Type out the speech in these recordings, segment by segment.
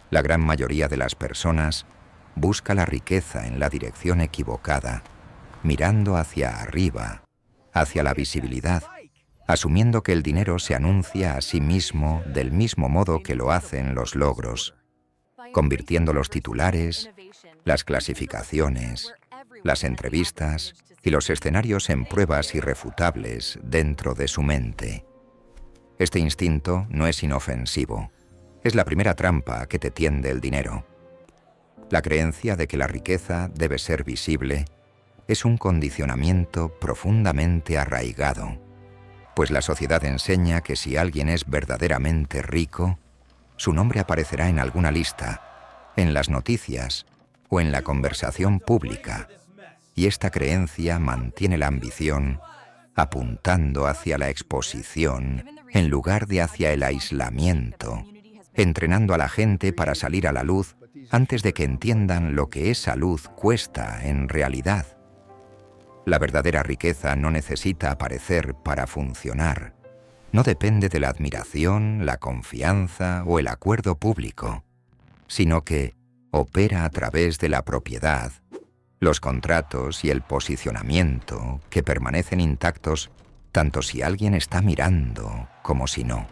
La gran mayoría de las personas busca la riqueza en la dirección equivocada, mirando hacia arriba, hacia la visibilidad, asumiendo que el dinero se anuncia a sí mismo del mismo modo que lo hacen los logros, convirtiendo los titulares, las clasificaciones, las entrevistas y los escenarios en pruebas irrefutables dentro de su mente. Este instinto no es inofensivo. Es la primera trampa que te tiende el dinero. La creencia de que la riqueza debe ser visible es un condicionamiento profundamente arraigado, pues la sociedad enseña que si alguien es verdaderamente rico, su nombre aparecerá en alguna lista, en las noticias o en la conversación pública, y esta creencia mantiene la ambición apuntando hacia la exposición en lugar de hacia el aislamiento, entrenando a la gente para salir a la luz antes de que entiendan lo que esa luz cuesta en realidad. La verdadera riqueza no necesita aparecer para funcionar. No depende de la admiración, la confianza o el acuerdo público, sino que opera a través de la propiedad, los contratos y el posicionamiento que permanecen intactos tanto si alguien está mirando como si no.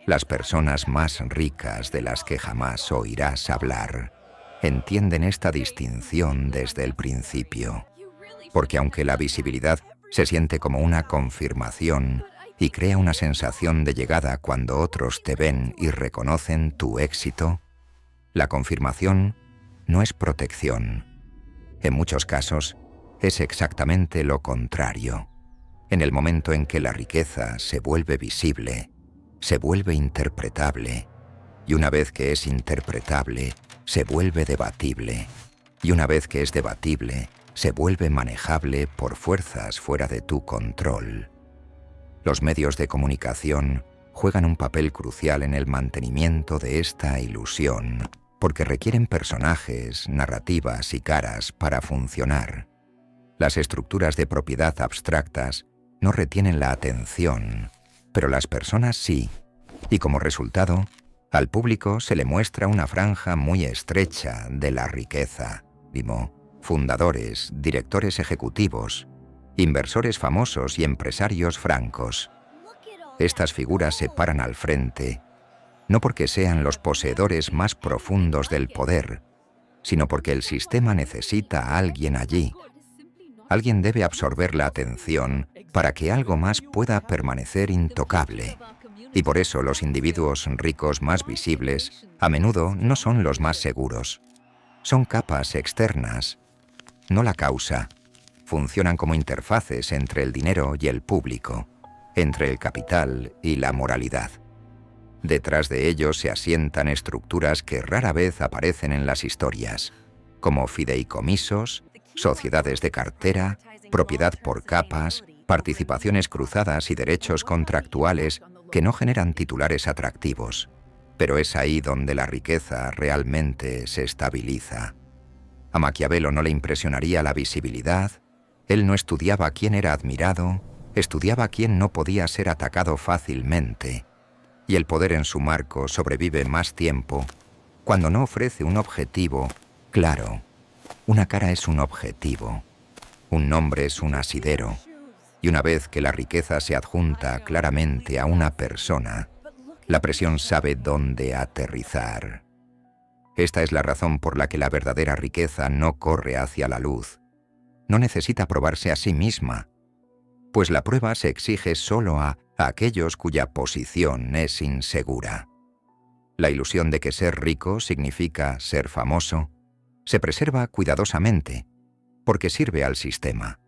Las personas más ricas de las que jamás oirás hablar entienden esta distinción desde el principio, porque aunque la visibilidad se siente como una confirmación y crea una sensación de llegada cuando otros te ven y reconocen tu éxito, la confirmación no es protección. En muchos casos es exactamente lo contrario. En el momento en que la riqueza se vuelve visible, se vuelve interpretable, y una vez que es interpretable, se vuelve debatible, y una vez que es debatible, se vuelve manejable por fuerzas fuera de tu control. Los medios de comunicación juegan un papel crucial en el mantenimiento de esta ilusión, porque requieren personajes, narrativas y caras para funcionar. Las estructuras de propiedad abstractas no retienen la atención, pero las personas sí, y como resultado, al público se le muestra una franja muy estrecha de la riqueza, fundadores, directores ejecutivos, inversores famosos y empresarios francos. Estas figuras se paran al frente, no porque sean los poseedores más profundos del poder, sino porque el sistema necesita a alguien allí. Alguien debe absorber la atención para que algo más pueda permanecer intocable. Y por eso los individuos ricos más visibles a menudo no son los más seguros. Son capas externas, no la causa. Funcionan como interfaces entre el dinero y el público, entre el capital y la moralidad. Detrás de ellos se asientan estructuras que rara vez aparecen en las historias, como fideicomisos, sociedades de cartera, propiedad por capas, participaciones cruzadas y derechos contractuales que no generan titulares atractivos. Pero es ahí donde la riqueza realmente se estabiliza. A Maquiavelo no le impresionaría la visibilidad. Él no estudiaba quién era admirado, estudiaba quién no podía ser atacado fácilmente. Y el poder en su marco sobrevive más tiempo cuando no ofrece un objetivo claro. Una cara es un objetivo, un nombre es un asidero, y una vez que la riqueza se adjunta claramente a una persona, la presión sabe dónde aterrizar. Esta es la razón por la que la verdadera riqueza no corre hacia la luz. No necesita probarse a sí misma, pues la prueba se exige solo a aquellos cuya posición es insegura. La ilusión de que ser rico significa ser famoso se preserva cuidadosamente, porque sirve al sistema.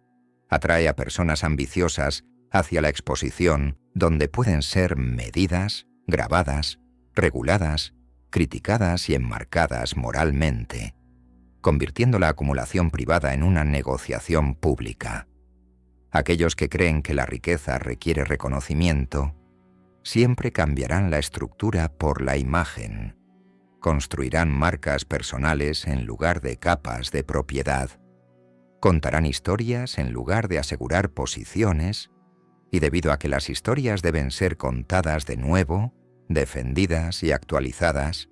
Atrae a personas ambiciosas hacia la exposición donde pueden ser medidas, grabadas, reguladas, criticadas y enmarcadas moralmente, convirtiendo la acumulación privada en una negociación pública. Aquellos que creen que la riqueza requiere reconocimiento siempre cambiarán la estructura por la imagen. Construirán marcas personales en lugar de capas de propiedad. Contarán historias en lugar de asegurar posiciones, y debido a que las historias deben ser contadas de nuevo, defendidas y actualizadas,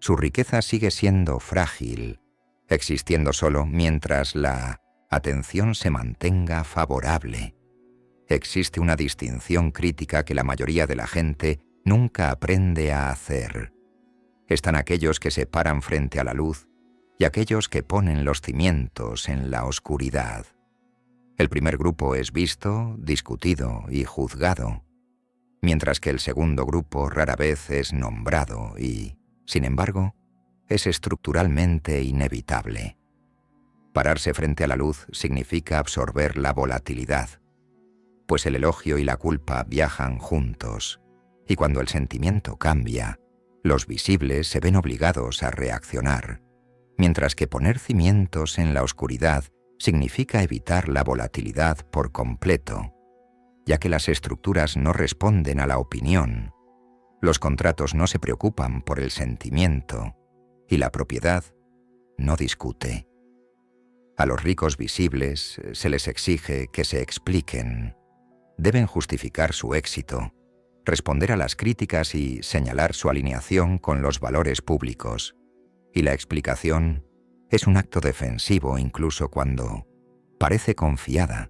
Su riqueza sigue siendo frágil, existiendo solo mientras la atención se mantenga favorable. Existe una distinción crítica que la mayoría de la gente nunca aprende a hacer. Están aquellos que se paran frente a la luz y aquellos que ponen los cimientos en la oscuridad. El primer grupo es visto, discutido y juzgado, mientras que el segundo grupo rara vez es nombrado y, sin embargo, es estructuralmente inevitable. Pararse frente a la luz significa absorber la volatilidad, pues el elogio y la culpa viajan juntos, y cuando el sentimiento cambia, los visibles se ven obligados a reaccionar, mientras que poner cimientos en la oscuridad significa evitar la volatilidad por completo, ya que las estructuras no responden a la opinión, los contratos no se preocupan por el sentimiento y la propiedad no discute. A los ricos visibles se les exige que se expliquen. Deben justificar su éxito, responder a las críticas y señalar su alineación con los valores públicos. Y la explicación es un acto defensivo incluso cuando parece confiada,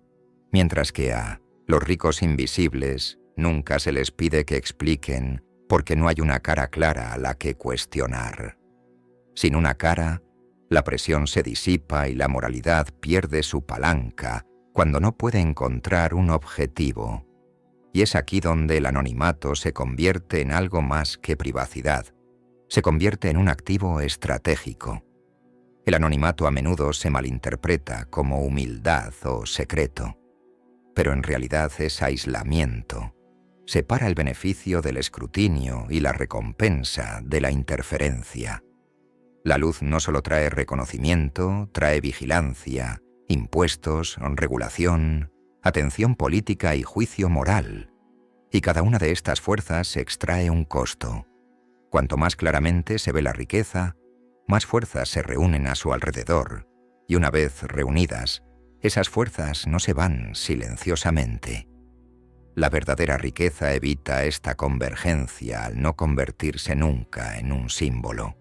mientras que a los ricos invisibles nunca se les pide que expliquen porque no hay una cara clara a la que cuestionar. Sin una cara, la presión se disipa y la moralidad pierde su palanca cuando no puede encontrar un objetivo. Y es aquí donde el anonimato se convierte en algo más que privacidad. Se convierte en un activo estratégico. El anonimato a menudo se malinterpreta como humildad o secreto, pero en realidad es aislamiento. Separa el beneficio del escrutinio y la recompensa de la interferencia. La luz no solo trae reconocimiento, trae vigilancia, impuestos, regulación, atención política y juicio moral. Y cada una de estas fuerzas extrae un costo. Cuanto más claramente se ve la riqueza, más fuerzas se reúnen a su alrededor, y una vez reunidas, esas fuerzas no se van silenciosamente. La verdadera riqueza evita esta convergencia al no convertirse nunca en un símbolo,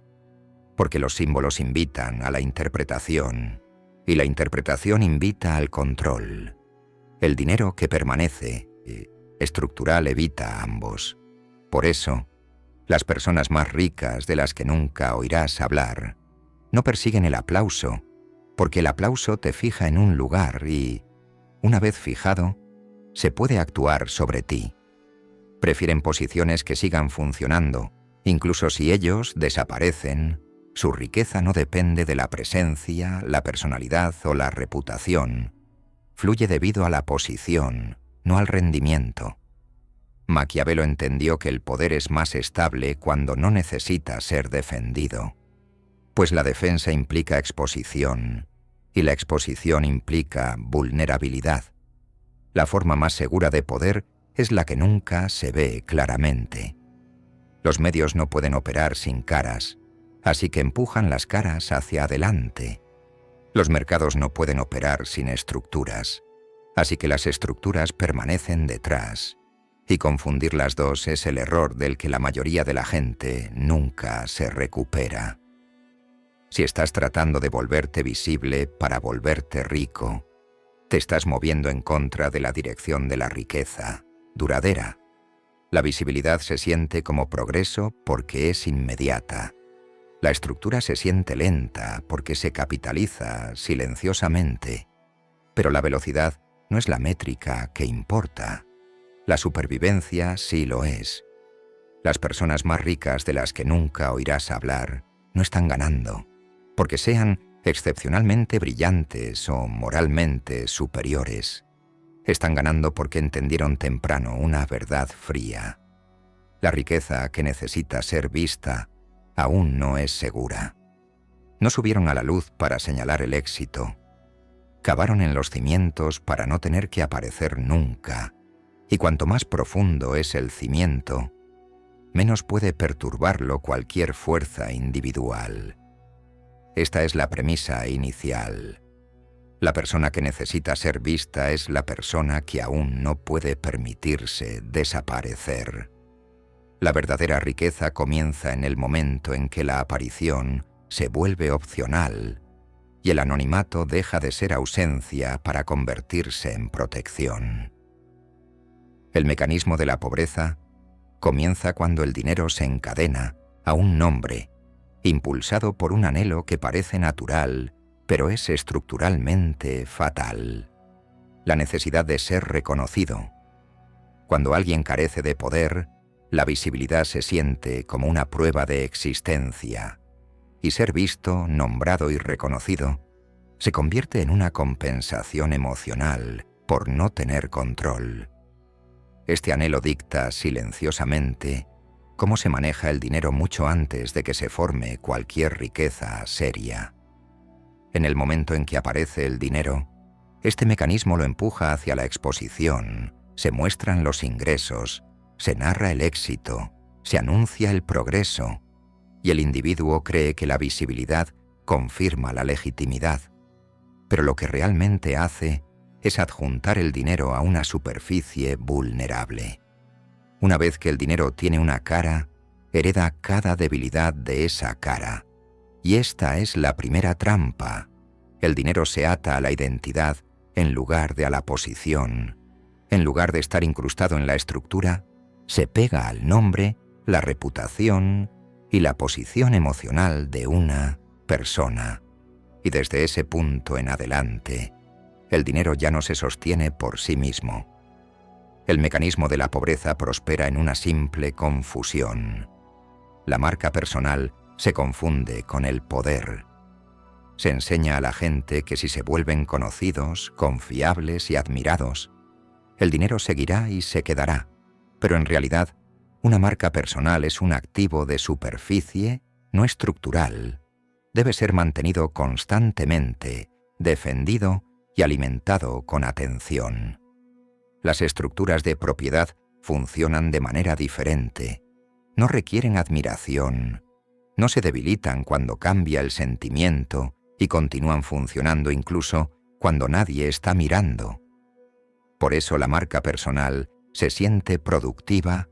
porque los símbolos invitan a la interpretación, y la interpretación invita al control. El dinero que permanece, estructural, evita a ambos. Por eso, las personas más ricas de las que nunca oirás hablar no persiguen el aplauso, porque el aplauso te fija en un lugar y, una vez fijado, se puede actuar sobre ti. Prefieren posiciones que sigan funcionando, incluso si ellos desaparecen. Su riqueza no depende de la presencia, la personalidad o la reputación. Fluye debido a la posición, no al rendimiento. Maquiavelo entendió que el poder es más estable cuando no necesita ser defendido, pues la defensa implica exposición, y la exposición implica vulnerabilidad. La forma más segura de poder es la que nunca se ve claramente. Los medios no pueden operar sin caras, así que empujan las caras hacia adelante. Los mercados no pueden operar sin estructuras, así que las estructuras permanecen detrás. Y confundir las dos es el error del que la mayoría de la gente nunca se recupera. Si estás tratando de volverte visible para volverte rico, te estás moviendo en contra de la dirección de la riqueza, duradera. La visibilidad se siente como progreso porque es inmediata. La estructura se siente lenta porque se capitaliza silenciosamente. Pero la velocidad no es la métrica que importa. La supervivencia sí lo es. Las personas más ricas de las que nunca oirás hablar no están ganando, porque sean excepcionalmente brillantes o moralmente superiores. Están ganando porque entendieron temprano una verdad fría. La riqueza que necesita ser vista aún no es segura. No subieron a la luz para señalar el éxito. Cavaron en los cimientos para no tener que aparecer nunca. Y cuanto más profundo es el cimiento, menos puede perturbarlo cualquier fuerza individual. Esta es la premisa inicial. La persona que necesita ser vista es la persona que aún no puede permitirse desaparecer. La verdadera riqueza comienza en el momento en que la aparición se vuelve opcional y el anonimato deja de ser ausencia para convertirse en protección. El mecanismo de la pobreza comienza cuando el dinero se encadena a un nombre, impulsado por un anhelo que parece natural, pero es estructuralmente fatal: la necesidad de ser reconocido. Cuando alguien carece de poder, la visibilidad se siente como una prueba de existencia, y ser visto, nombrado y reconocido se convierte en una compensación emocional por no tener control. Este anhelo dicta silenciosamente cómo se maneja el dinero mucho antes de que se forme cualquier riqueza seria. En el momento en que aparece el dinero, este mecanismo lo empuja hacia la exposición, se muestran los ingresos, se narra el éxito, se anuncia el progreso, y el individuo cree que la visibilidad confirma la legitimidad. Pero lo que realmente hace es adjuntar el dinero a una superficie vulnerable. Una vez que el dinero tiene una cara, hereda cada debilidad de esa cara. Y esta es la primera trampa. El dinero se ata a la identidad en lugar de a la posición. En lugar de estar incrustado en la estructura, se pega al nombre, la reputación y la posición emocional de una persona. Y desde ese punto en adelante, el dinero ya no se sostiene por sí mismo. El mecanismo de la pobreza prospera en una simple confusión. La marca personal se confunde con el poder. Se enseña a la gente que si se vuelven conocidos, confiables y admirados, el dinero seguirá y se quedará. Pero en realidad, una marca personal es un activo de superficie, no estructural. Debe ser mantenido constantemente, defendido y alimentado con atención. Las estructuras de propiedad funcionan de manera diferente. No requieren admiración. No se debilitan cuando cambia el sentimiento y continúan funcionando incluso cuando nadie está mirando. Por eso la marca personal se siente productiva,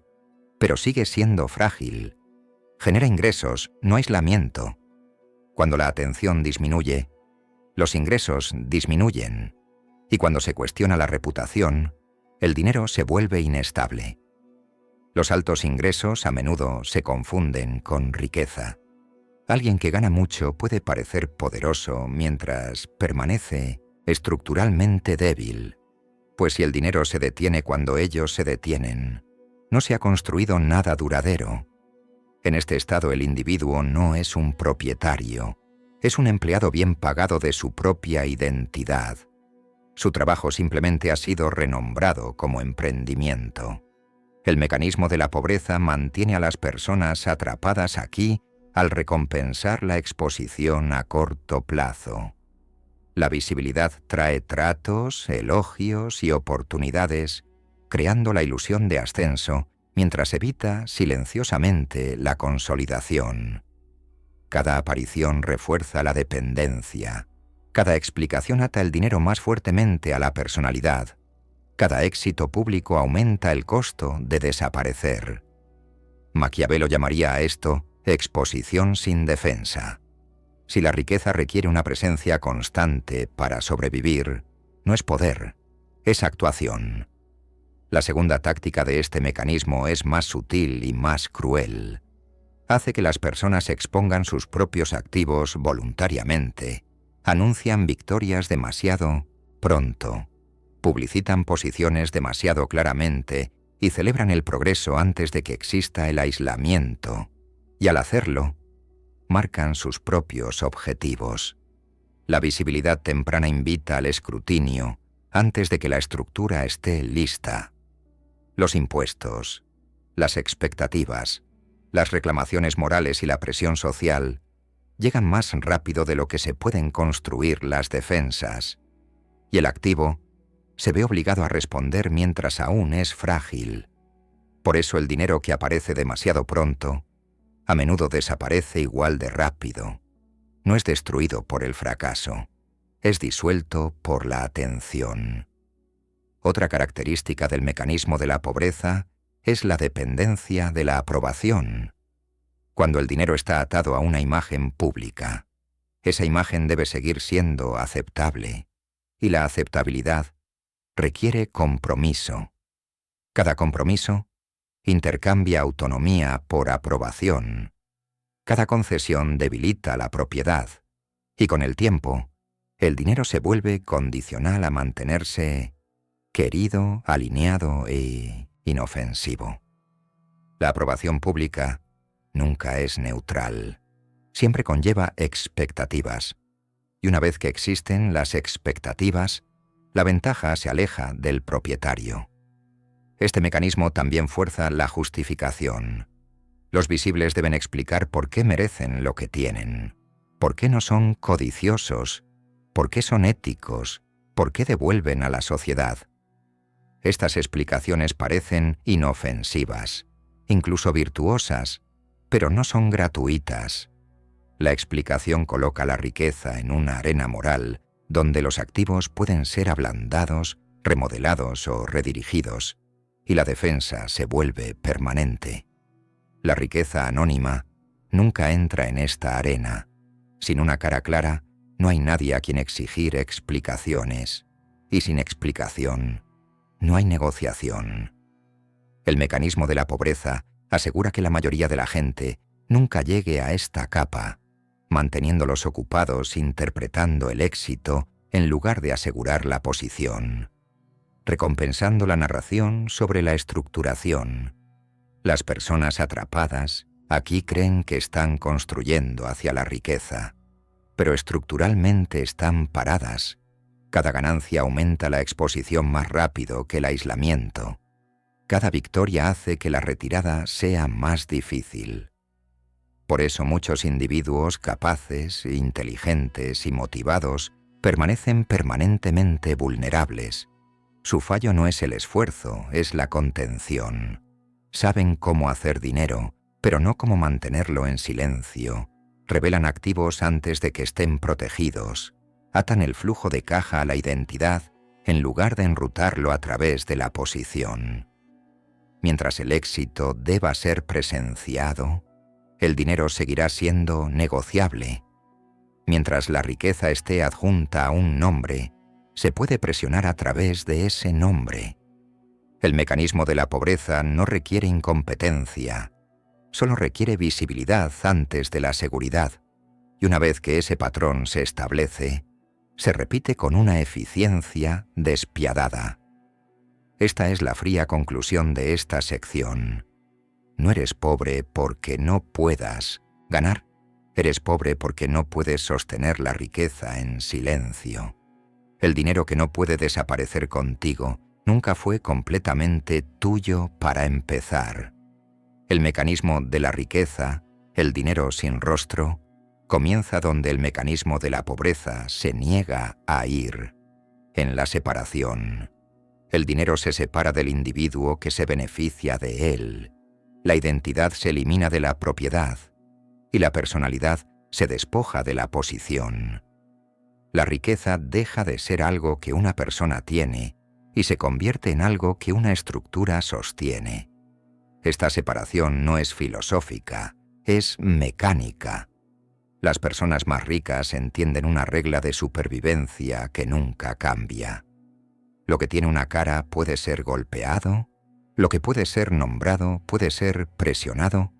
pero sigue siendo frágil. Genera ingresos, no aislamiento. Cuando la atención disminuye, los ingresos disminuyen. Y cuando se cuestiona la reputación, el dinero se vuelve inestable. Los altos ingresos a menudo se confunden con riqueza. Alguien que gana mucho puede parecer poderoso mientras permanece estructuralmente débil, pues si el dinero se detiene cuando ellos se detienen, no se ha construido nada duradero. En este estado el individuo no es un propietario, es un empleado bien pagado de su propia identidad. Su trabajo simplemente ha sido renombrado como emprendimiento. El mecanismo de la pobreza mantiene a las personas atrapadas aquí al recompensar la exposición a corto plazo. La visibilidad trae tratos, elogios y oportunidades, creando la ilusión de ascenso, mientras evita silenciosamente la consolidación. Cada aparición refuerza la dependencia. Cada explicación ata el dinero más fuertemente a la personalidad. Cada éxito público aumenta el costo de desaparecer. Maquiavelo llamaría a esto exposición sin defensa. Si la riqueza requiere una presencia constante para sobrevivir, no es poder, es actuación. La segunda táctica de este mecanismo es más sutil y más cruel. Hace que las personas expongan sus propios activos voluntariamente, anuncian victorias demasiado pronto, publicitan posiciones demasiado claramente y celebran el progreso antes de que exista el aislamiento, y al hacerlo, marcan sus propios objetivos. La visibilidad temprana invita al escrutinio antes de que la estructura esté lista. Los impuestos, las expectativas, las reclamaciones morales y la presión social llegan más rápido de lo que se pueden construir las defensas, y el activo se ve obligado a responder mientras aún es frágil. Por eso el dinero que aparece demasiado pronto a menudo desaparece igual de rápido. No es destruido por el fracaso, es disuelto por la atención. Otra característica del mecanismo de la pobreza es la dependencia de la aprobación. Cuando el dinero está atado a una imagen pública, esa imagen debe seguir siendo aceptable, y la aceptabilidad requiere compromiso. Cada compromiso intercambia autonomía por aprobación. Cada concesión debilita la propiedad, y con el tiempo, el dinero se vuelve condicional a mantenerse querido, alineado e inofensivo. La aprobación pública nunca es neutral. Siempre conlleva expectativas. Y una vez que existen las expectativas, la ventaja se aleja del propietario. Este mecanismo también fuerza la justificación. Los visibles deben explicar por qué merecen lo que tienen, por qué no son codiciosos, por qué son éticos, por qué devuelven a la sociedad. Estas explicaciones parecen inofensivas, incluso virtuosas, pero no son gratuitas. La explicación coloca la riqueza en una arena moral donde los activos pueden ser ablandados, remodelados o redirigidos, y la defensa se vuelve permanente. La riqueza anónima nunca entra en esta arena. Sin una cara clara, no hay nadie a quien exigir explicaciones, y sin explicación, no hay negociación. El mecanismo de la pobreza asegura que la mayoría de la gente nunca llegue a esta capa, manteniéndolos ocupados interpretando el éxito en lugar de asegurar la posición, recompensando la narración sobre la estructuración. Las personas atrapadas aquí creen que están construyendo hacia la riqueza, pero estructuralmente están paradas. Cada ganancia aumenta la exposición más rápido que el aislamiento. Cada victoria hace que la retirada sea más difícil. Por eso muchos individuos capaces, inteligentes y motivados permanecen permanentemente vulnerables. Su fallo no es el esfuerzo, es la contención. Saben cómo hacer dinero, pero no cómo mantenerlo en silencio. Revelan activos antes de que estén protegidos. Atan el flujo de caja a la identidad en lugar de enrutarlo a través de la posición. Mientras el éxito deba ser presenciado, el dinero seguirá siendo negociable. Mientras la riqueza esté adjunta a un nombre, se puede presionar a través de ese nombre. El mecanismo de la pobreza no requiere incompetencia, solo requiere visibilidad antes de la seguridad, y una vez que ese patrón se establece, se repite con una eficiencia despiadada. Esta es la fría conclusión de esta sección. No eres pobre porque no puedas ganar, eres pobre porque no puedes sostener la riqueza en silencio. El dinero que no puede desaparecer contigo nunca fue completamente tuyo para empezar. El mecanismo de la riqueza, el dinero sin rostro, comienza donde el mecanismo de la pobreza se niega a ir, en la separación. El dinero se separa del individuo que se beneficia de él. La identidad se elimina de la propiedad y la personalidad se despoja de la posición. La riqueza deja de ser algo que una persona tiene y se convierte en algo que una estructura sostiene. Esta separación no es filosófica, es mecánica. Las personas más ricas entienden una regla de supervivencia que nunca cambia. Lo que tiene una cara puede ser golpeado, lo que puede ser nombrado puede ser presionado,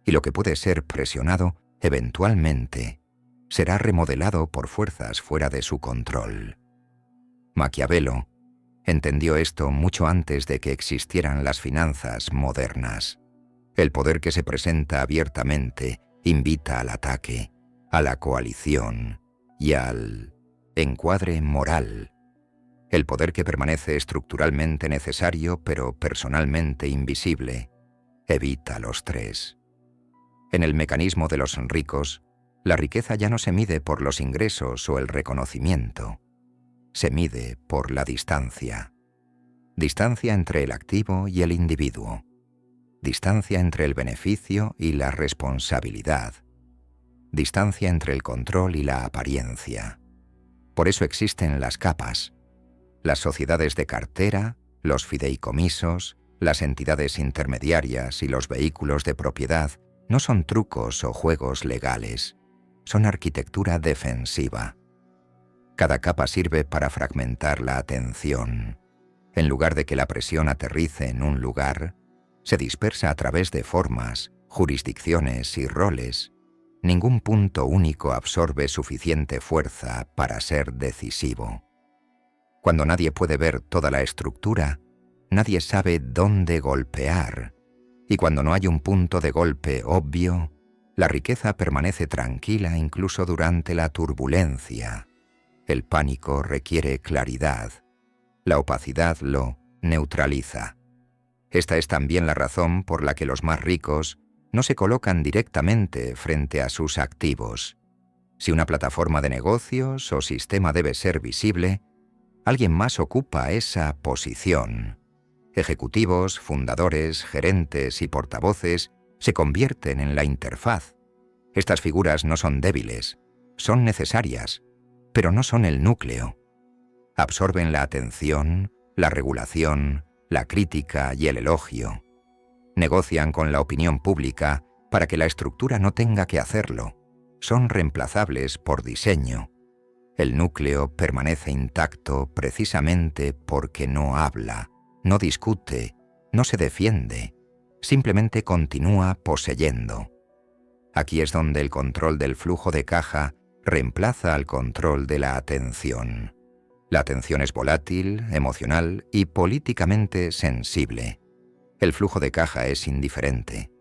y lo que puede ser presionado, eventualmente, será remodelado por fuerzas fuera de su control. Maquiavelo entendió esto mucho antes de que existieran las finanzas modernas. El poder que se presenta abiertamente invita al ataque, a la coalición y al encuadre moral. El poder que permanece estructuralmente necesario pero personalmente invisible evita los tres. En el mecanismo de los ricos, la riqueza ya no se mide por los ingresos o el reconocimiento. Se mide por la distancia. Distancia entre el activo y el individuo. Distancia entre el beneficio y la responsabilidad. Distancia entre el control y la apariencia. Por eso existen las capas. Las sociedades de cartera, los fideicomisos, Las entidades intermediarias y los vehículos de propiedad no son trucos o juegos legales, son arquitectura defensiva. Cada capa sirve para fragmentar la atención. En lugar de que la presión aterrice en un lugar, se dispersa a través de formas, jurisdicciones y roles. Ningún punto único absorbe suficiente fuerza para ser decisivo. Cuando nadie puede ver toda la estructura, nadie sabe dónde golpear. Y cuando no hay un punto de golpe obvio, la riqueza permanece tranquila incluso durante la turbulencia. El pánico requiere claridad. La opacidad lo neutraliza. Esta es también la razón por la que los más ricos no se colocan directamente frente a sus activos. Si una plataforma de negocios o sistema debe ser visible, alguien más ocupa esa posición. Ejecutivos, fundadores, gerentes y portavoces se convierten en la interfaz. Estas figuras no son débiles, son necesarias, pero no son el núcleo. Absorben la atención, la regulación, la crítica y el elogio. Negocian con la opinión pública para que la estructura no tenga que hacerlo. Son reemplazables por diseño. El núcleo permanece intacto precisamente porque no habla, no discute, no se defiende, simplemente continúa poseyendo. Aquí es donde el control del flujo de caja reemplaza al control de la atención. La atención es volátil, emocional y políticamente sensible. El flujo de caja es indiferente.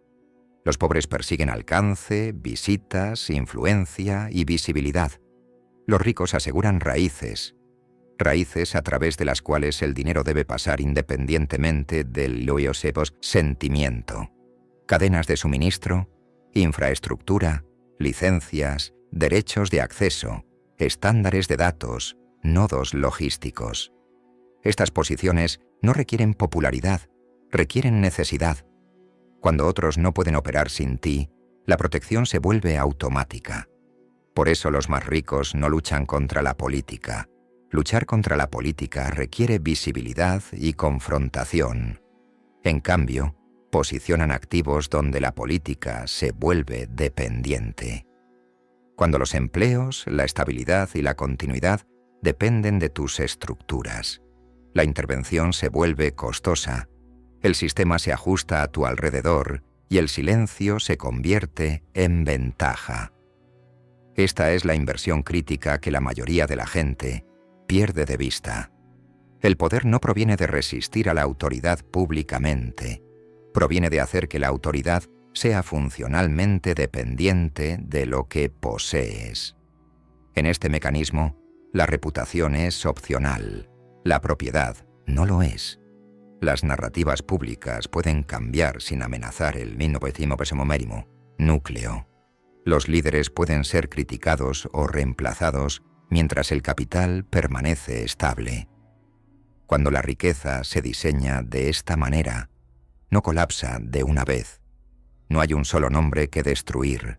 Los pobres persiguen alcance, visitas, influencia y visibilidad. Los ricos aseguran raíces a través de las cuales el dinero debe pasar independientemente del sentimiento. Cadenas de suministro, infraestructura, licencias, derechos de acceso, estándares de datos, nodos logísticos. Estas posiciones no requieren popularidad, requieren necesidad. Cuando otros no pueden operar sin ti, la protección se vuelve automática. Por eso los más ricos no luchan contra la política. Luchar contra la política requiere visibilidad y confrontación. En cambio, posicionan activos donde la política se vuelve dependiente. Cuando los empleos, la estabilidad y la continuidad dependen de tus estructuras, la intervención se vuelve costosa, el sistema se ajusta a tu alrededor y el silencio se convierte en ventaja. Esta es la inversión crítica que la mayoría de la gente pierde de vista. El poder no proviene de resistir a la autoridad públicamente, proviene de hacer que la autoridad sea funcionalmente dependiente de lo que posees. En este mecanismo, la reputación es opcional, la propiedad no lo es. Las narrativas públicas pueden cambiar sin amenazar el núcleo. Los líderes pueden ser criticados o reemplazados mientras el capital permanece estable. Cuando la riqueza se diseña de esta manera, no colapsa de una vez. No hay un solo nombre que destruir.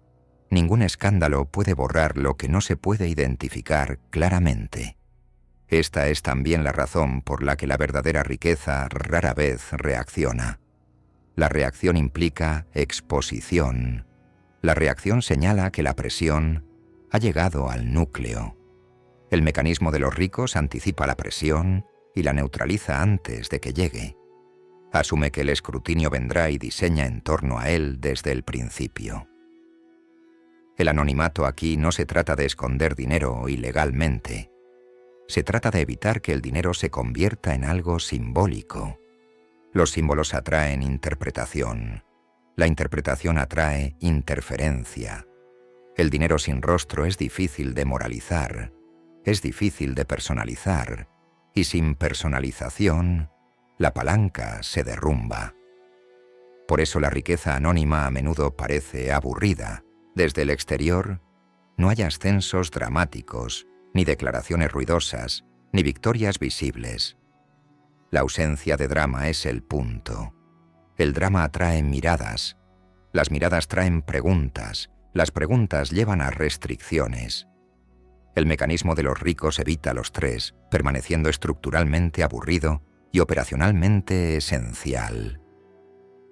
Ningún escándalo puede borrar lo que no se puede identificar claramente. Esta es también la razón por la que la verdadera riqueza rara vez reacciona. La reacción implica exposición. La reacción señala que la presión ha llegado al núcleo. El mecanismo de los ricos anticipa la presión y la neutraliza antes de que llegue. Asume que el escrutinio vendrá y diseña en torno a él desde el principio. El anonimato aquí no se trata de esconder dinero ilegalmente. Se trata de evitar que el dinero se convierta en algo simbólico. Los símbolos atraen interpretación. La interpretación atrae interferencia. El dinero sin rostro es difícil de moralizar, es difícil de personalizar, y sin personalización, la palanca se derrumba. Por eso la riqueza anónima a menudo parece aburrida. Desde el exterior, no hay ascensos dramáticos, ni declaraciones ruidosas, ni victorias visibles. La ausencia de drama es el punto. El drama atrae miradas. Las miradas traen preguntas. Las preguntas llevan a restricciones. El mecanismo de los ricos evita los tres, permaneciendo estructuralmente aburrido y operacionalmente esencial.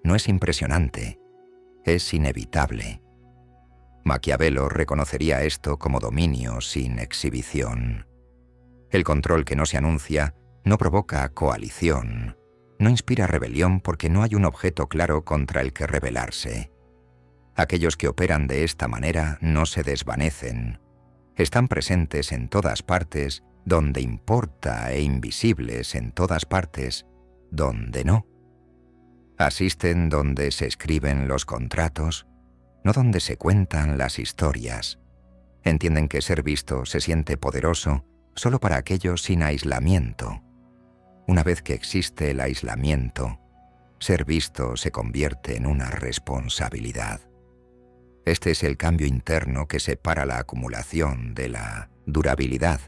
No es impresionante, es inevitable. Maquiavelo reconocería esto como dominio sin exhibición. El control que no se anuncia no provoca coalición, no inspira rebelión porque no hay un objeto claro contra el que rebelarse. Aquellos que operan de esta manera no se desvanecen. Están presentes en todas partes donde importa e invisibles en todas partes donde no. Asisten donde se escriben los contratos, no donde se cuentan las historias. Entienden que ser visto se siente poderoso solo para aquellos sin aislamiento. Una vez que existe el aislamiento, ser visto se convierte en una responsabilidad. Este es el cambio interno que separa la acumulación de la durabilidad.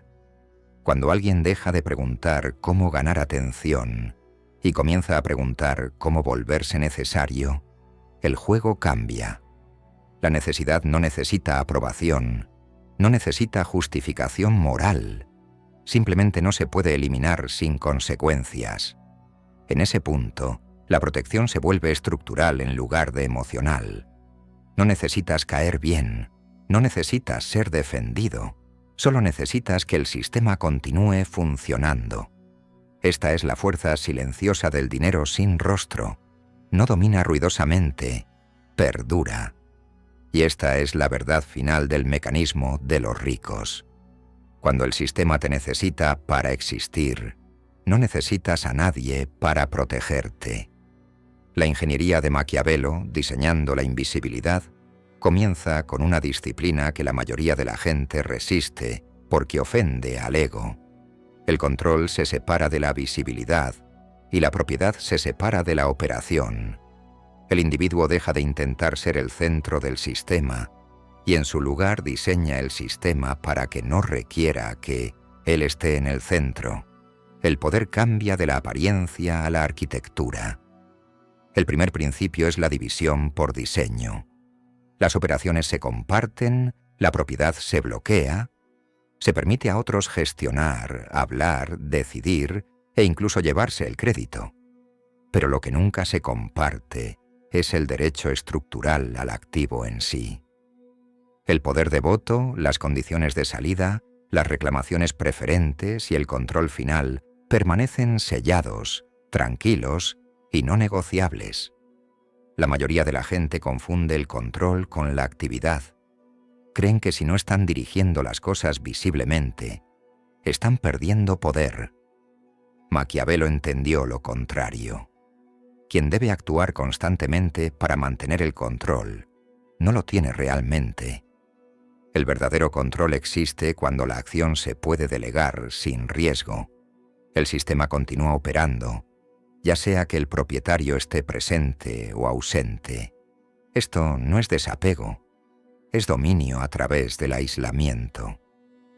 Cuando alguien deja de preguntar cómo ganar atención y comienza a preguntar cómo volverse necesario, el juego cambia. La necesidad no necesita aprobación, no necesita justificación moral. Simplemente no se puede eliminar sin consecuencias. En ese punto, la protección se vuelve estructural en lugar de emocional. No necesitas caer bien, no necesitas ser defendido, solo necesitas que el sistema continúe funcionando. Esta es la fuerza silenciosa del dinero sin rostro. No domina ruidosamente, perdura. Y esta es la verdad final del mecanismo de los ricos. Cuando el sistema te necesita para existir, no necesitas a nadie para protegerte. La ingeniería de Maquiavelo, diseñando la invisibilidad, comienza con una disciplina que la mayoría de la gente resiste porque ofende al ego. El control se separa de la visibilidad y la propiedad se separa de la operación. El individuo deja de intentar ser el centro del sistema y en su lugar diseña el sistema para que no requiera que él esté en el centro. El poder cambia de la apariencia a la arquitectura. El primer principio es la división por diseño. Las operaciones se comparten, la propiedad se bloquea, se permite a otros gestionar, hablar, decidir e incluso llevarse el crédito. Pero lo que nunca se comparte es el derecho estructural al activo en sí. El poder de voto, las condiciones de salida, las reclamaciones preferentes y el control final permanecen sellados, tranquilos y no negociables. La mayoría de la gente confunde el control con la actividad. Creen que si no están dirigiendo las cosas visiblemente, están perdiendo poder. Maquiavelo entendió lo contrario. Quien debe actuar constantemente para mantener el control, no lo tiene realmente. El verdadero control existe cuando la acción se puede delegar sin riesgo. El sistema continúa operando, ya sea que el propietario esté presente o ausente. Esto no es desapego, es dominio a través del aislamiento.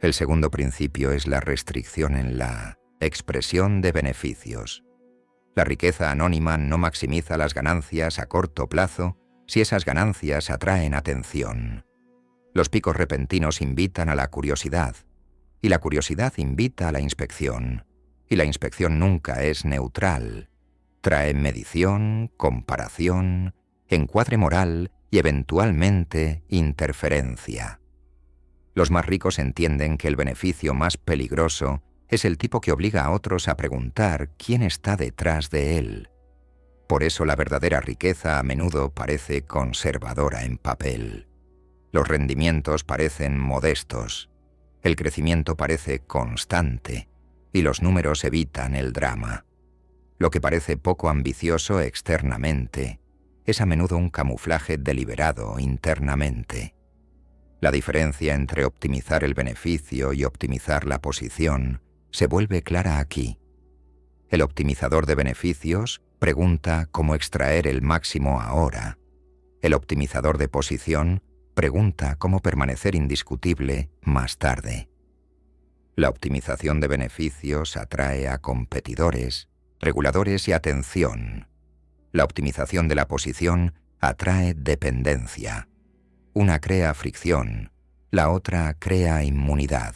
El segundo principio es la restricción en la expresión de beneficios. La riqueza anónima no maximiza las ganancias a corto plazo si esas ganancias atraen atención. Los picos repentinos invitan a la curiosidad, y la curiosidad invita a la inspección, y la inspección nunca es neutral. Trae medición, comparación, encuadre moral y eventualmente interferencia. Los más ricos entienden que el beneficio más peligroso es el tipo que obliga a otros a preguntar quién está detrás de él. Por eso la verdadera riqueza a menudo parece conservadora en papel. Los rendimientos parecen modestos, el crecimiento parece constante y los números evitan el drama. Lo que parece poco ambicioso externamente es a menudo un camuflaje deliberado internamente. La diferencia entre optimizar el beneficio y optimizar la posición se vuelve clara aquí. El optimizador de beneficios pregunta cómo extraer el máximo ahora. El optimizador de posición pregunta cómo permanecer indiscutible más tarde. La optimización de beneficios atrae a competidores, reguladores y atención. La optimización de la posición atrae dependencia. Una crea fricción, la otra crea inmunidad.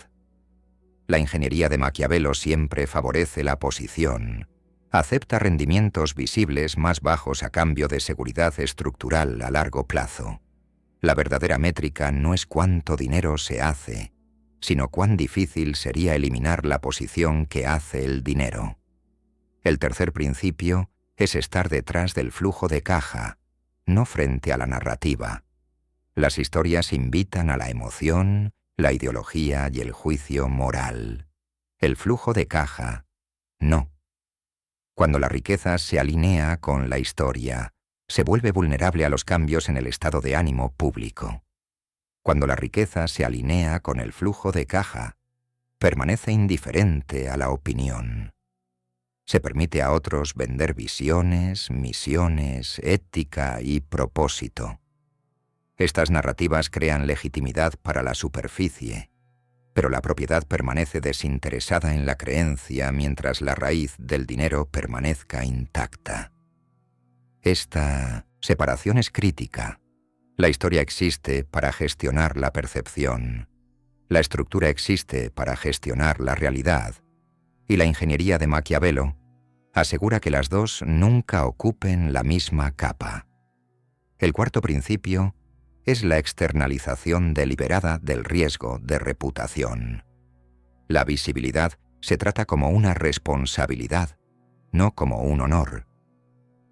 La ingeniería de Maquiavelo siempre favorece la posición. Acepta rendimientos visibles más bajos a cambio de seguridad estructural a largo plazo. La verdadera métrica no es cuánto dinero se hace, sino cuán difícil sería eliminar la posición que hace el dinero. El tercer principio es estar detrás del flujo de caja, no frente a la narrativa. Las historias invitan a la emoción, la ideología y el juicio moral. El flujo de caja, no. Cuando la riqueza se alinea con la historia, se vuelve vulnerable a los cambios en el estado de ánimo público. Cuando la riqueza se alinea con el flujo de caja, permanece indiferente a la opinión. Se permite a otros vender visiones, misiones, ética y propósito. Estas narrativas crean legitimidad para la superficie, pero la propiedad permanece desinteresada en la creencia mientras la raíz del dinero permanezca intacta. Esta separación es crítica. La historia existe para gestionar la percepción. La estructura existe para gestionar la realidad. Y la ingeniería de Maquiavelo asegura que las dos nunca ocupen la misma capa. El cuarto principio es la externalización deliberada del riesgo de reputación. La visibilidad se trata como una responsabilidad, no como un honor.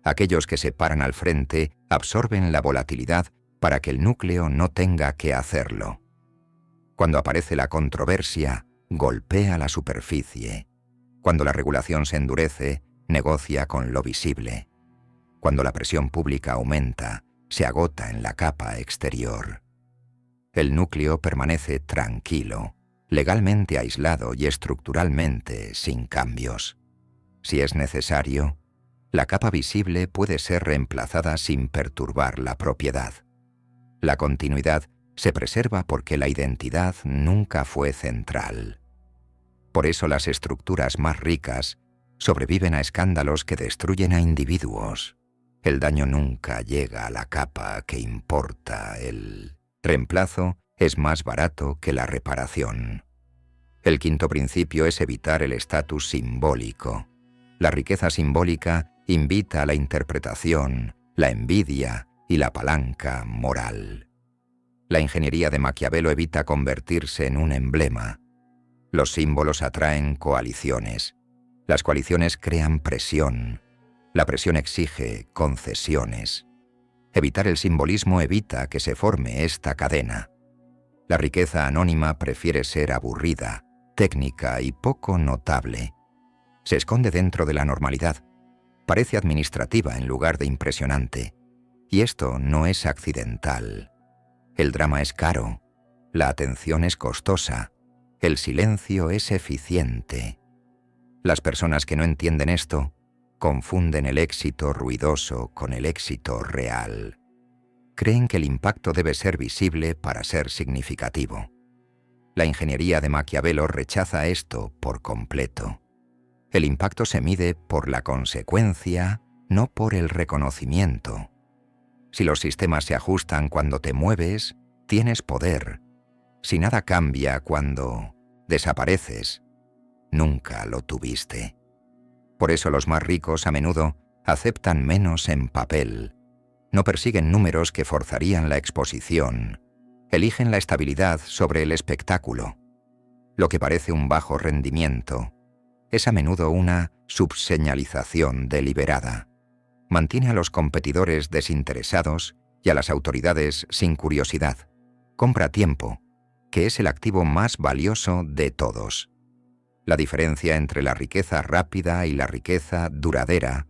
Aquellos que se paran al frente absorben la volatilidad para que el núcleo no tenga que hacerlo. Cuando aparece la controversia, golpea la superficie. Cuando la regulación se endurece, negocia con lo visible. Cuando la presión pública aumenta, se agota en la capa exterior. El núcleo permanece tranquilo, legalmente aislado y estructuralmente sin cambios. Si es necesario, la capa visible puede ser reemplazada sin perturbar la propiedad. La continuidad se preserva porque la identidad nunca fue central. Por eso las estructuras más ricas sobreviven a escándalos que destruyen a individuos. El daño nunca llega a la capa que importa. El reemplazo es más barato que la reparación. El quinto principio es evitar el estatus simbólico. La riqueza simbólica invita a la interpretación, la envidia y la palanca moral. La ingeniería de Maquiavelo evita convertirse en un emblema. Los símbolos atraen coaliciones. Las coaliciones crean presión. La presión exige concesiones. Evitar el simbolismo evita que se forme esta cadena. La riqueza anónima prefiere ser aburrida, técnica y poco notable. Se esconde dentro de la normalidad. Parece administrativa en lugar de impresionante. Y esto no es accidental. El drama es caro. La atención es costosa. El silencio es eficiente. Las personas que no entienden esto confunden el éxito ruidoso con el éxito real. Creen que el impacto debe ser visible para ser significativo. La ingeniería de Maquiavelo rechaza esto por completo. El impacto se mide por la consecuencia, no por el reconocimiento. Si los sistemas se ajustan cuando te mueves, tienes poder. Si nada cambia cuando desapareces, nunca lo tuviste. Por eso los más ricos a menudo aceptan menos en papel. No persiguen números que forzarían la exposición. Eligen la estabilidad sobre el espectáculo. Lo que parece un bajo rendimiento es a menudo una subseñalización deliberada. Mantiene a los competidores desinteresados y a las autoridades sin curiosidad. Compra tiempo, que es el activo más valioso de todos. La diferencia entre la riqueza rápida y la riqueza duradera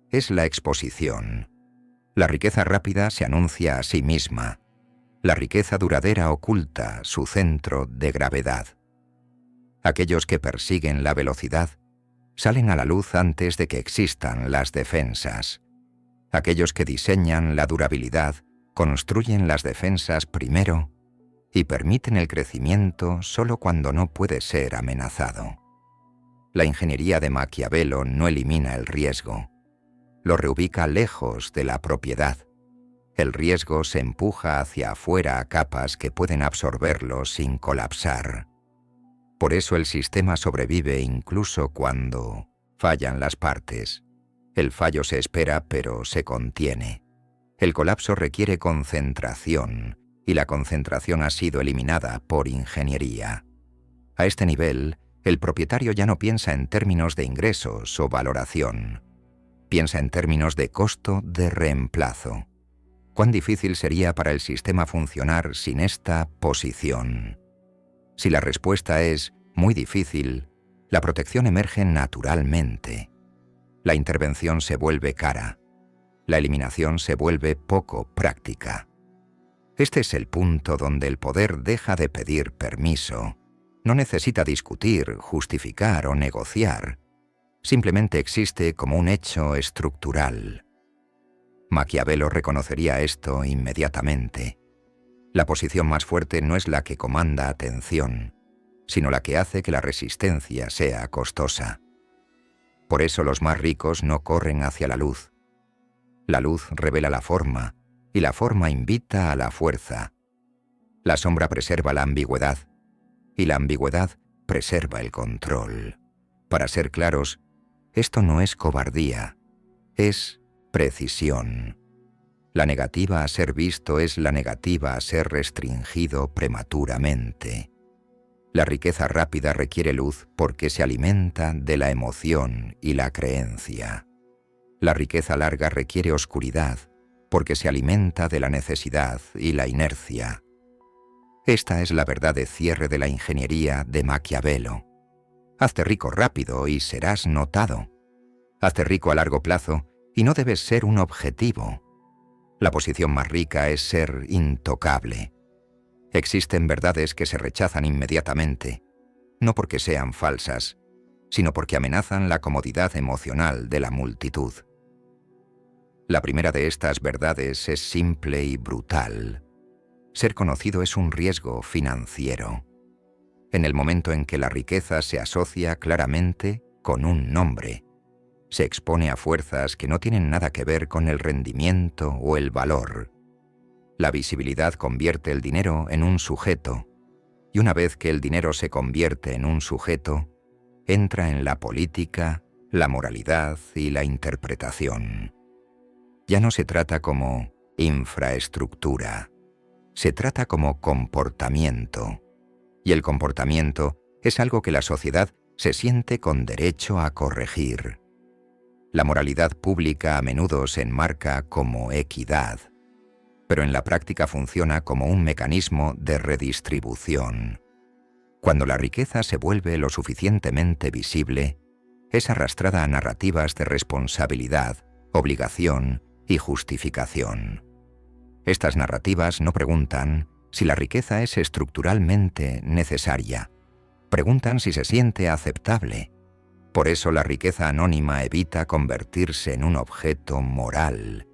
es la exposición. La riqueza rápida se anuncia a sí misma. La riqueza duradera oculta su centro de gravedad. Aquellos que persiguen la velocidad salen a la luz antes de que existan las defensas. Aquellos que diseñan la durabilidad construyen las defensas primero y permiten el crecimiento solo cuando no puede ser amenazado. La ingeniería de Maquiavelo no elimina el riesgo. Lo reubica lejos de la propiedad. El riesgo se empuja hacia afuera a capas que pueden absorberlo sin colapsar. Por eso el sistema sobrevive incluso cuando Fallan las partes. El fallo se espera, pero se contiene. El colapso requiere concentración, y la concentración ha sido eliminada por ingeniería. A este nivel, el propietario ya no piensa en términos de ingresos o valoración. Piensa en términos de costo de reemplazo. ¿Cuán difícil sería para el sistema funcionar sin esta posición? Si la respuesta es muy difícil, la protección emerge naturalmente. La intervención se vuelve cara. La eliminación se vuelve poco práctica. Este es el punto donde el poder deja de pedir permiso. No necesita discutir, justificar o negociar. Simplemente existe como un hecho estructural. Maquiavelo reconocería esto inmediatamente. La posición más fuerte no es la que comanda atención, sino la que hace que la resistencia sea costosa. Por eso los más ricos no corren hacia la luz. La luz revela la forma, y la forma invita a la fuerza. La sombra preserva la ambigüedad, y la ambigüedad preserva el control. Para ser claros, esto no es cobardía, es precisión. La negativa a ser visto es la negativa a ser restringido prematuramente. La riqueza rápida requiere luz porque se alimenta de la emoción y la creencia. La riqueza larga requiere oscuridad porque se alimenta de la necesidad y la inercia. Esta es la verdad de cierre de la ingeniería de Maquiavelo. Hazte rico rápido y serás notado. Hazte rico a largo plazo y no debes ser un objetivo. La posición más rica es ser intocable. Existen verdades que se rechazan inmediatamente, no porque sean falsas, sino porque amenazan la comodidad emocional de la multitud. La primera de estas verdades es simple y brutal. Ser conocido es un riesgo financiero. En el momento en que la riqueza se asocia claramente con un nombre, se expone a fuerzas que no tienen nada que ver con el rendimiento o el valor. La visibilidad convierte el dinero en un sujeto, y una vez que el dinero se convierte en un sujeto, entra en la política, la moralidad y la interpretación. Ya no se trata como infraestructura, se trata como comportamiento, y el comportamiento es algo que la sociedad se siente con derecho a corregir. La moralidad pública a menudo se enmarca como equidad, pero en la práctica funciona como un mecanismo de redistribución. Cuando la riqueza se vuelve lo suficientemente visible, es arrastrada a narrativas de responsabilidad, obligación y justificación. Estas narrativas no preguntan si la riqueza es estructuralmente necesaria, preguntan si se siente aceptable. Por eso la riqueza anónima evita convertirse en un objeto moral.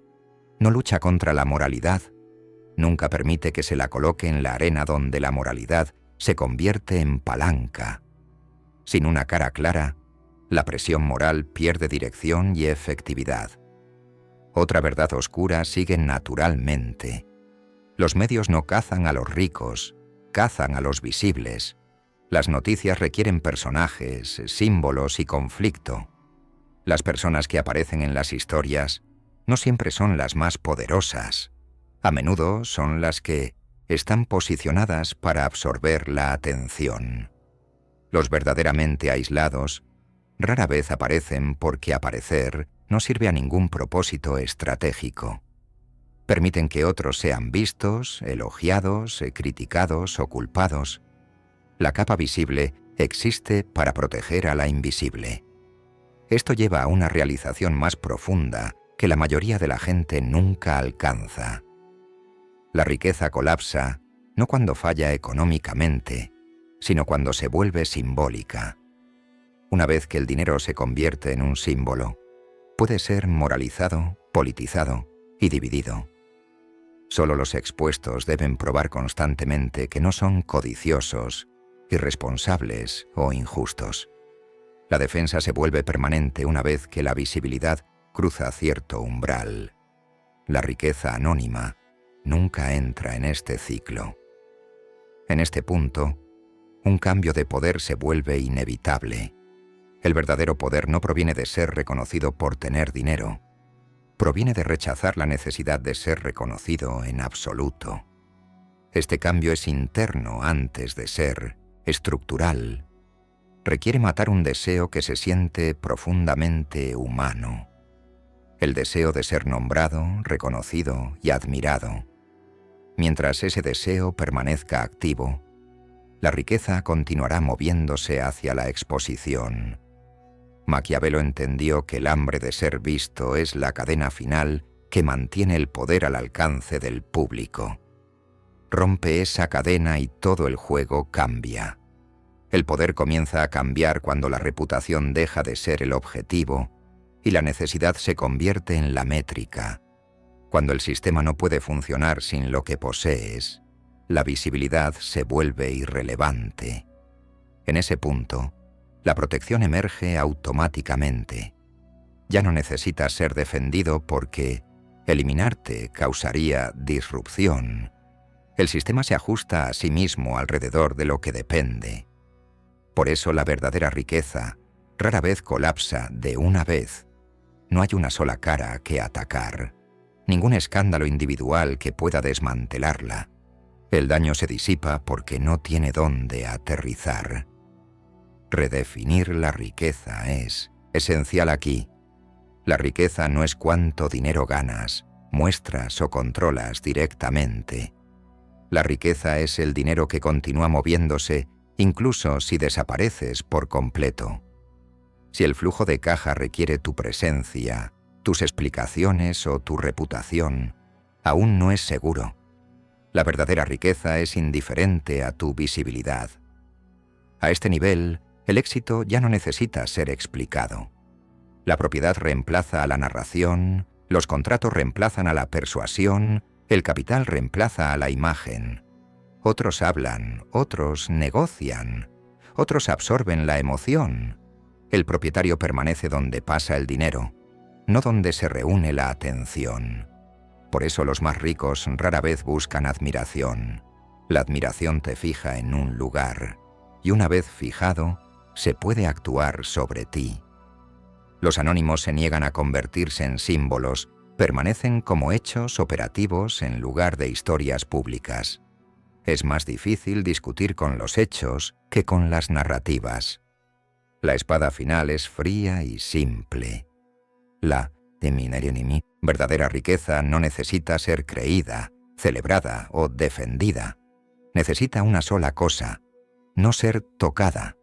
No lucha contra la moralidad, nunca permite que se la coloque en la arena donde la moralidad se convierte en palanca. Sin una cara clara, la presión moral pierde dirección y efectividad. Otra verdad oscura sigue naturalmente. Los medios no cazan a los ricos, cazan a los visibles. Las noticias requieren personajes, símbolos y conflicto. Las personas que aparecen en las historias no siempre son las más poderosas. A menudo son las que están posicionadas para absorber la atención. Los verdaderamente aislados rara vez aparecen porque aparecer no sirve a ningún propósito estratégico. Permiten que otros sean vistos, elogiados, criticados o culpados. La capa visible existe para proteger a la invisible. Esto lleva a una realización más profunda que la mayoría de la gente nunca alcanza. La riqueza colapsa no cuando falla económicamente, sino cuando se vuelve simbólica. Una vez que el dinero se convierte en un símbolo, puede ser moralizado, politizado y dividido. Solo los expuestos deben probar constantemente que no son codiciosos, irresponsables o injustos. La defensa se vuelve permanente una vez que la visibilidad cruza cierto umbral. La riqueza anónima nunca entra en este ciclo. En este punto, un cambio de poder se vuelve inevitable. El verdadero poder no proviene de ser reconocido por tener dinero. Proviene de rechazar la necesidad de ser reconocido en absoluto. Este cambio es interno antes de ser estructural. Requiere matar un deseo que se siente profundamente humano. El deseo de ser nombrado, reconocido y admirado. Mientras ese deseo permanezca activo, la riqueza continuará moviéndose hacia la exposición. Maquiavelo entendió que el hambre de ser visto es la cadena final que mantiene el poder al alcance del público. Rompe esa cadena y todo el juego cambia. El poder comienza a cambiar cuando la reputación deja de ser el objetivo y la necesidad se convierte en la métrica. Cuando el sistema no puede funcionar sin lo que posees, la visibilidad se vuelve irrelevante. En ese punto, la protección emerge automáticamente. Ya no necesitas ser defendido porque eliminarte causaría disrupción. El sistema se ajusta a sí mismo alrededor de lo que depende. Por eso la verdadera riqueza rara vez colapsa de una vez. No hay una sola cara que atacar, ningún escándalo individual que pueda desmantelarla. El daño se disipa porque no tiene dónde aterrizar. Redefinir la riqueza es esencial aquí. La riqueza no es cuánto dinero ganas, muestras o controlas directamente. La riqueza es el dinero que continúa moviéndose incluso si desapareces por completo. Si el flujo de caja requiere tu presencia, tus explicaciones o tu reputación, aún no es seguro. La verdadera riqueza es indiferente a tu visibilidad. A este nivel, el éxito ya no necesita ser explicado. La propiedad reemplaza a la narración, los contratos reemplazan a la persuasión, el capital reemplaza a la imagen. Otros hablan, otros negocian, otros absorben la emoción. El propietario permanece donde pasa el dinero, no donde se reúne la atención. Por eso los más ricos rara vez buscan admiración. La admiración te fija en un lugar, y una vez fijado, se puede actuar sobre ti. Los anónimos se niegan a convertirse en símbolos, permanecen como hechos operativos en lugar de historias públicas. Es más difícil discutir con los hechos que con las narrativas. La espada final es fría y simple. La verdadera riqueza no necesita ser creída, celebrada o defendida. Necesita una sola cosa: no ser tocada.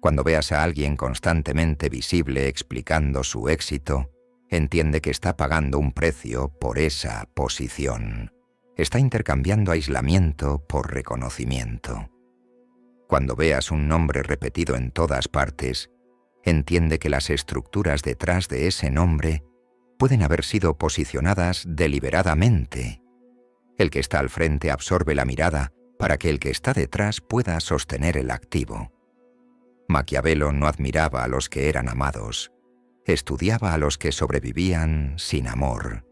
Cuando veas a alguien constantemente visible explicando su éxito, entiende que está pagando un precio por esa posición. Está intercambiando aislamiento por reconocimiento. Cuando veas un nombre repetido en todas partes, entiende que las estructuras detrás de ese nombre pueden haber sido posicionadas deliberadamente. El que está al frente absorbe la mirada para que el que está detrás pueda sostener el activo. Maquiavelo no admiraba a los que eran amados, estudiaba a los que sobrevivían sin amor.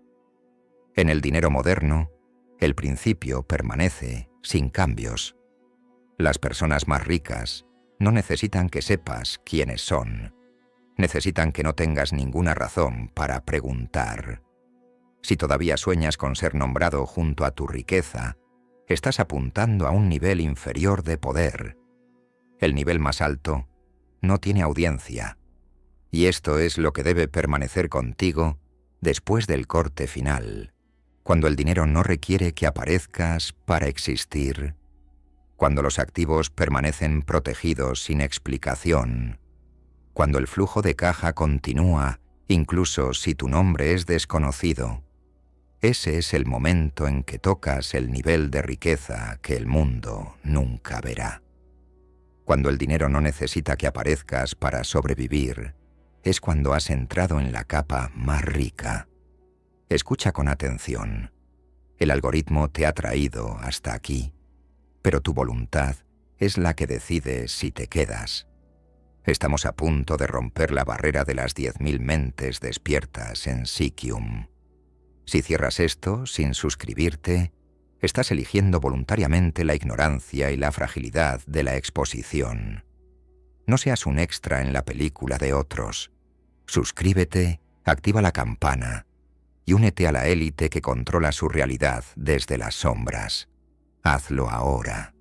En el dinero moderno, el principio permanece sin cambios. Las personas más ricas no necesitan que sepas quiénes son. Necesitan que no tengas ninguna razón para preguntar. Si todavía sueñas con ser nombrado junto a tu riqueza, estás apuntando a un nivel inferior de poder. El nivel más alto no tiene audiencia. Y esto es lo que debe permanecer contigo después del corte final, cuando el dinero no requiere que aparezcas para existir, cuando los activos permanecen protegidos sin explicación, cuando el flujo de caja continúa, incluso si tu nombre es desconocido. Ese es el momento en que tocas el nivel de riqueza que el mundo nunca verá. Cuando el dinero no necesita que aparezcas para sobrevivir, es cuando has entrado en la capa más rica. Escucha con atención. El algoritmo te ha traído hasta aquí, pero tu voluntad es la que decide si te quedas. Estamos a punto de romper la barrera de las 10.000 mentes despiertas en Sikium. Si cierras esto sin suscribirte, estás eligiendo voluntariamente la ignorancia y la fragilidad de la exposición. No seas un extra en la película de otros. Suscríbete, activa la campana y únete a la élite que controla su realidad desde las sombras. Hazlo ahora.